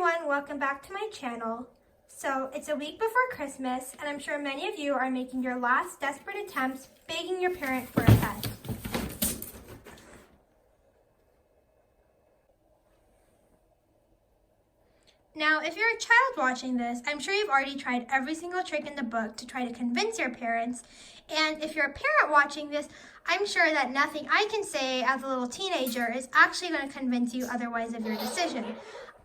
everyone, welcome back to my channel. So it's a week before Christmas and I'm sure many of you are making your last desperate attempts begging your parent for a pet. Now, if you're a child watching this, I'm sure you've already tried every single trick in the book to try to convince your parents. And if you're a parent watching this, I'm sure that nothing I can say as a little teenager is actually going to convince you otherwise of your decision.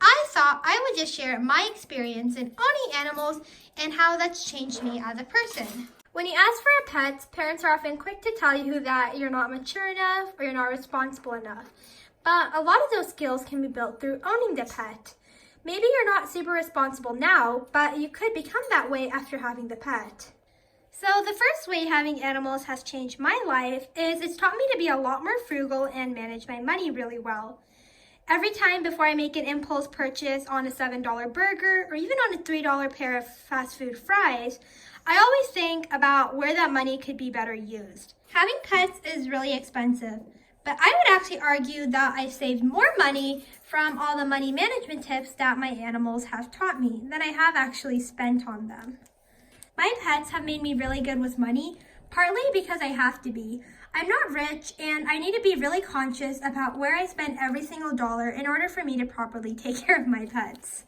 I thought I would just share my experience in owning animals and how that's changed me as a person. When you ask for a pet, parents are often quick to tell you that you're not mature enough or you're not responsible enough. But a lot of those skills can be built through owning the pet. Maybe you're not super responsible now, but you could become that way after having the pet. So the first way having animals has changed my life is it's taught me to be a lot more frugal and manage my money really well. Every time before I make an impulse purchase on a $7 burger or even on a $3 pair of fast food fries, I always think about where that money could be better used. Having pets is really expensive, but I would actually argue that I've saved more money from all the money management tips that my animals have taught me than I have actually spent on them. My pets have made me really good with money, partly because I have to be. I'm not rich and I need to be really conscious about where I spend every single dollar in order for me to properly take care of my pets.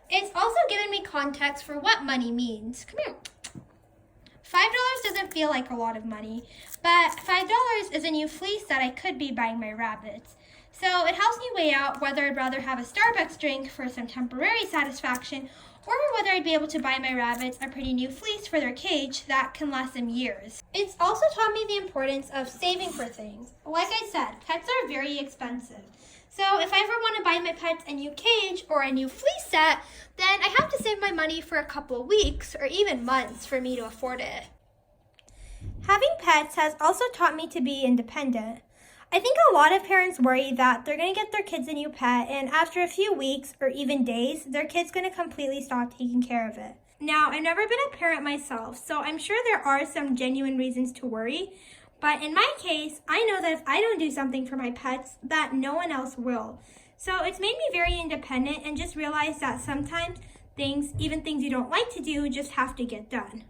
It's also given me context for what money means. Come here. $5 doesn't feel like a lot of money, but $5 is a new fleece that I could be buying my rabbits. So it helps me weigh out whether I'd rather have a Starbucks drink for some temporary satisfaction or whether I'd be able to buy my rabbits a pretty new fleece for their cage that can last them years. It's also taught me the importance of saving for things. Like I said, pets are very expensive. So if I ever want to buy my pets a new cage or a new fleece set, then I have to save my money for a couple of weeks or even months for me to afford it. Having pets has also taught me to be independent. I think a lot of parents worry that they're going to get their kids a new pet and after a few weeks or even days, their kid's going to completely stop taking care of it. Now, I've never been a parent myself, so I'm sure there are some genuine reasons to worry. But in my case, I know that if I don't do something for my pets, that no one else will. So it's made me very independent and just realize that sometimes even things you don't like to do, just have to get done.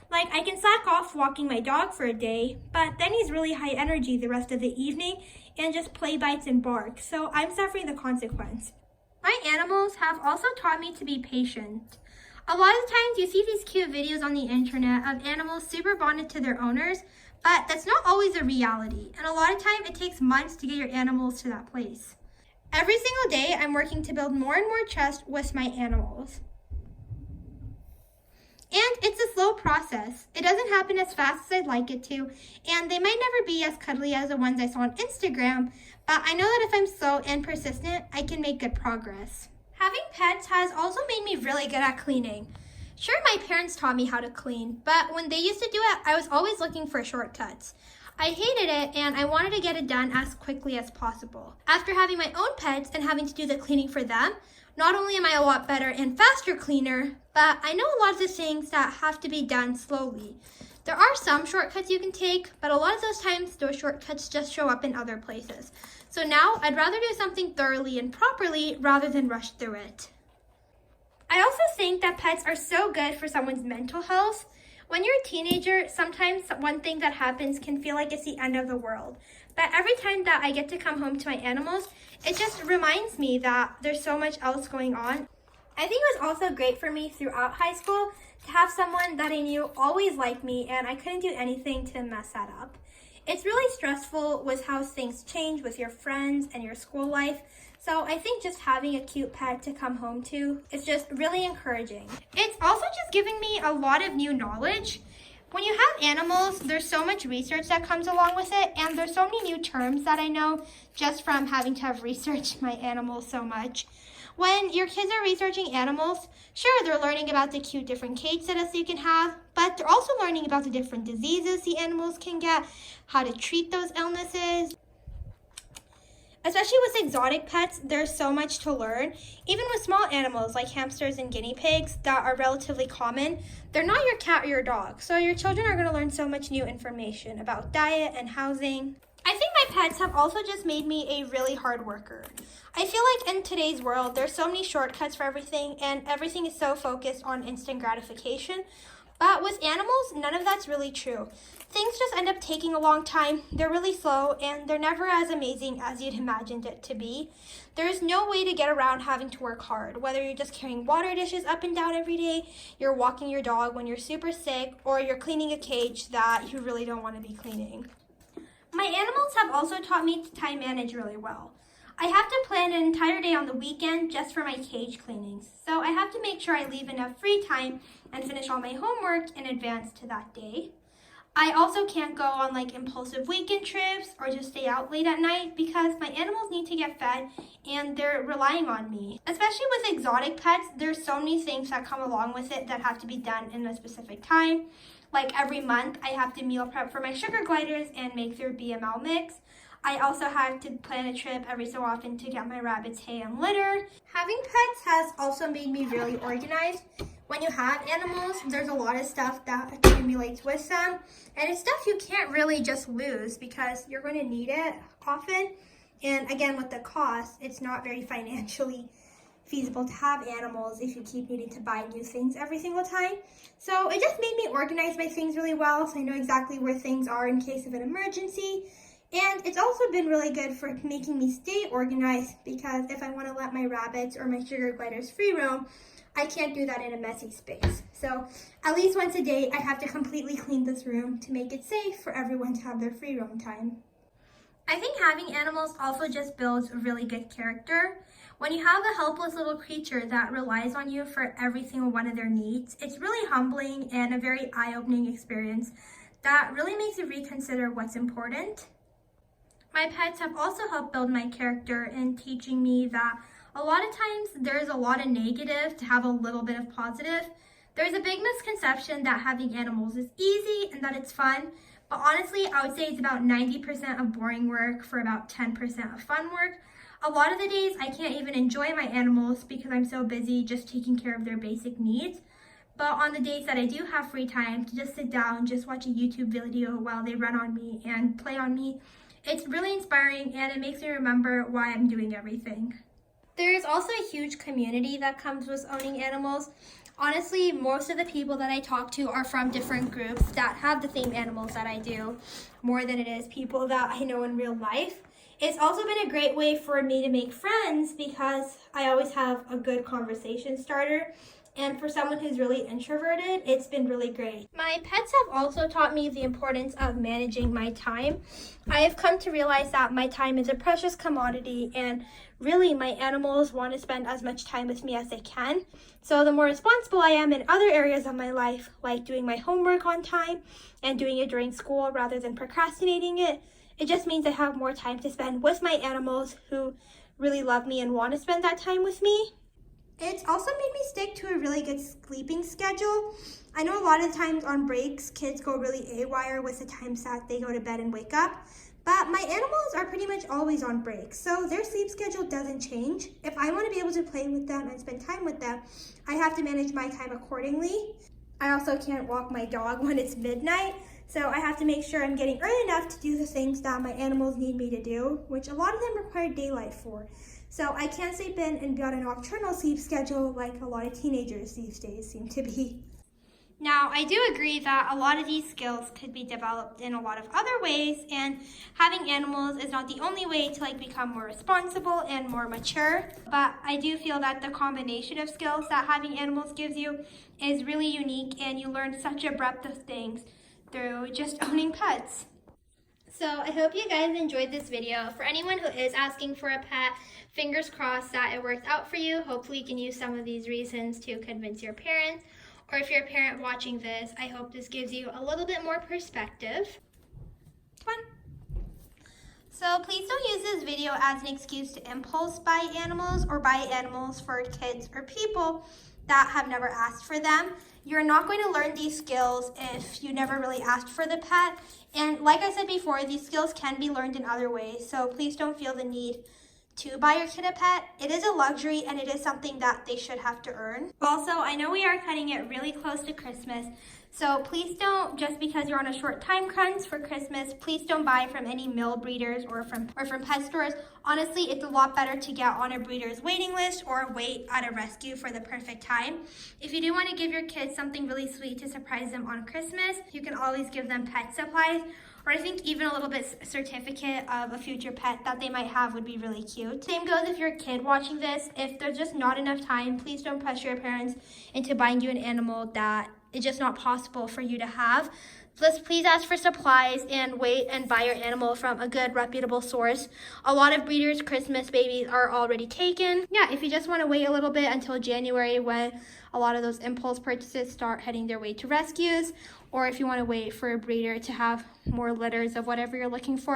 Like, I can slack off walking my dog for a day, but then he's really high energy the rest of the evening and just play bites and bark, so I'm suffering the consequence. My animals have also taught me to be patient. A lot of times you see these cute videos on the internet of animals super bonded to their owners, but that's not always a reality, and a lot of time it takes months to get your animals to that place. Every single day, I'm working to build more and more trust with my animals. And it's a slow process. It doesn't happen as fast as I'd like it to, and they might never be as cuddly as the ones I saw on Instagram, but I know that if I'm slow and persistent, I can make good progress. Having pets has also made me really good at cleaning. Sure, my parents taught me how to clean, but when they used to do it, I was always looking for shortcuts. I hated it, and I wanted to get it done as quickly as possible. After having my own pets and having to do the cleaning for them, not only am I a lot better and faster cleaner, but I know a lot of the things that have to be done slowly. There are some shortcuts you can take, but a lot of those times those shortcuts just show up in other places. So now I'd rather do something thoroughly and properly rather than rush through it. I also think that pets are so good for someone's mental health. When you're a teenager, sometimes one thing that happens can feel like it's the end of the world. But every time that I get to come home to my animals, it just reminds me that there's so much else going on. I think it was also great for me throughout high school to have someone that I knew always liked me and I couldn't do anything to mess that up. It's really stressful with how things change with your friends and your school life. So I think just having a cute pet to come home to is just really encouraging. It's also just giving me a lot of new knowledge. When you have animals, there's so much research that comes along with it, and there's so many new terms that I know just from having to have researched my animals so much. When your kids are researching animals, sure, they're learning about the cute different cage setups you can have, but they're also learning about the different diseases the animals can get, how to treat those illnesses. Especially with exotic pets, there's so much to learn. Even with small animals like hamsters and guinea pigs that are relatively common, they're not your cat or your dog. So your children are going to learn so much new information about diet and housing. I think my pets have also just made me a really hard worker. I feel like in today's world, there's so many shortcuts for everything, and everything is so focused on instant gratification. But with animals, none of that's really true. Things just end up taking a long time, they're really slow, and they're never as amazing as you'd imagined it to be. There's no way to get around having to work hard, whether you're just carrying water dishes up and down every day, you're walking your dog when you're super sick, or you're cleaning a cage that you really don't want to be cleaning. My animals have also taught me to time manage really well. I have to plan an entire day on the weekend just for my cage cleanings, so I have to make sure I leave enough free time and finish all my homework in advance to that day. I also can't go on impulsive weekend trips or just stay out late at night because my animals need to get fed and they're relying on me. Especially with exotic pets, there's so many things that come along with it that have to be done in a specific time. Like every month, I have to meal prep for my sugar gliders and make their BML mix. I also have to plan a trip every so often to get my rabbits hay and litter. Having pets has also made me really organized. When you have animals, there's a lot of stuff that accumulates with them, and it's stuff you can't really just lose because you're going to need it often. And again, with the cost, it's not very financially feasible to have animals if you keep needing to buy new things every single time. So it just made me organize my things really well, so I know exactly where things are in case of an emergency. And it's also been really good for making me stay organized because if I want to let my rabbits or my sugar gliders free roam, I can't do that in a messy space. So at least once a day, I have to completely clean this room to make it safe for everyone to have their free roam time. I think having animals also just builds a really good character. When you have a helpless little creature that relies on you for every single one of their needs, it's really humbling and a very eye-opening experience that really makes you reconsider what's important. My pets have also helped build my character in teaching me that a lot of times there's a lot of negative to have a little bit of positive. There's a big misconception that having animals is easy and that it's fun, but honestly, I would say it's about 90% of boring work for about 10% of fun work. A lot of the days I can't even enjoy my animals because I'm so busy just taking care of their basic needs. But on the days that I do have free time to just sit down, just watch a YouTube video while they run on me and play on me, it's really inspiring and it makes me remember why I'm doing everything. There is also a huge community that comes with owning animals. Honestly, most of the people that I talk to are from different groups that have the same animals that I do, more than it is people that I know in real life. It's also been a great way for me to make friends because I always have a good conversation starter. And for someone who's really introverted, it's been really great. My pets have also taught me the importance of managing my time. I have come to realize that my time is a precious commodity and really my animals want to spend as much time with me as they can. So the more responsible I am in other areas of my life, like doing my homework on time and doing it during school rather than procrastinating it, it just means I have more time to spend with my animals who really love me and want to spend that time with me. It's also made me stick to a really good sleeping schedule. I know a lot of times on breaks, kids go really haywire with the times that they go to bed and wake up, but my animals are pretty much always on breaks, so their sleep schedule doesn't change. If I want to be able to play with them and spend time with them, I have to manage my time accordingly. I also can't walk my dog when it's midnight, so I have to make sure I'm getting early enough to do the things that my animals need me to do, which a lot of them require daylight for. So I can't sleep in and be on a nocturnal sleep schedule like a lot of teenagers these days seem to be. Now, I do agree that a lot of these skills could be developed in a lot of other ways, and having animals is not the only way to become more responsible and more mature. But I do feel that the combination of skills that having animals gives you is really unique, and you learn such a breadth of things through just owning pets. So I hope you guys enjoyed this video. For anyone who is asking for a pet, fingers crossed that it worked out for you. Hopefully you can use some of these reasons to convince your parents. Or if you're a parent watching this, I hope this gives you a little bit more perspective. Come on. So please don't use this video as an excuse to impulse buy animals or buy animals for kids or people that have never asked for them. You're not going to learn these skills if you never really asked for the pet. And like I said before, these skills can be learned in other ways. So please don't feel the need to buy your kid a pet. It is a luxury and it is something that they should have to earn. Also, I know we are cutting it really close to Christmas, So please don't, just because you're on a short time crunch for Christmas, please don't buy from any mill breeders or from pet stores. Honestly, it's a lot better to get on a breeder's waiting list or wait at a rescue for the perfect time. If you do want to give your kids something really sweet to surprise them on Christmas, you can always give them pet supplies, or I think even a little bit certificate of a future pet that they might have would be really cute. Same goes if you're a kid watching this. If there's just not enough time, please don't pressure your parents into buying you an animal that it's just not possible for you to have. Just please ask for supplies and wait and buy your animal from a good reputable source. A lot of breeders' Christmas babies are already taken. Yeah, if you just want to wait a little bit until January when a lot of those impulse purchases start heading their way to rescues, or if you want to wait for a breeder to have more litters of whatever you're looking for,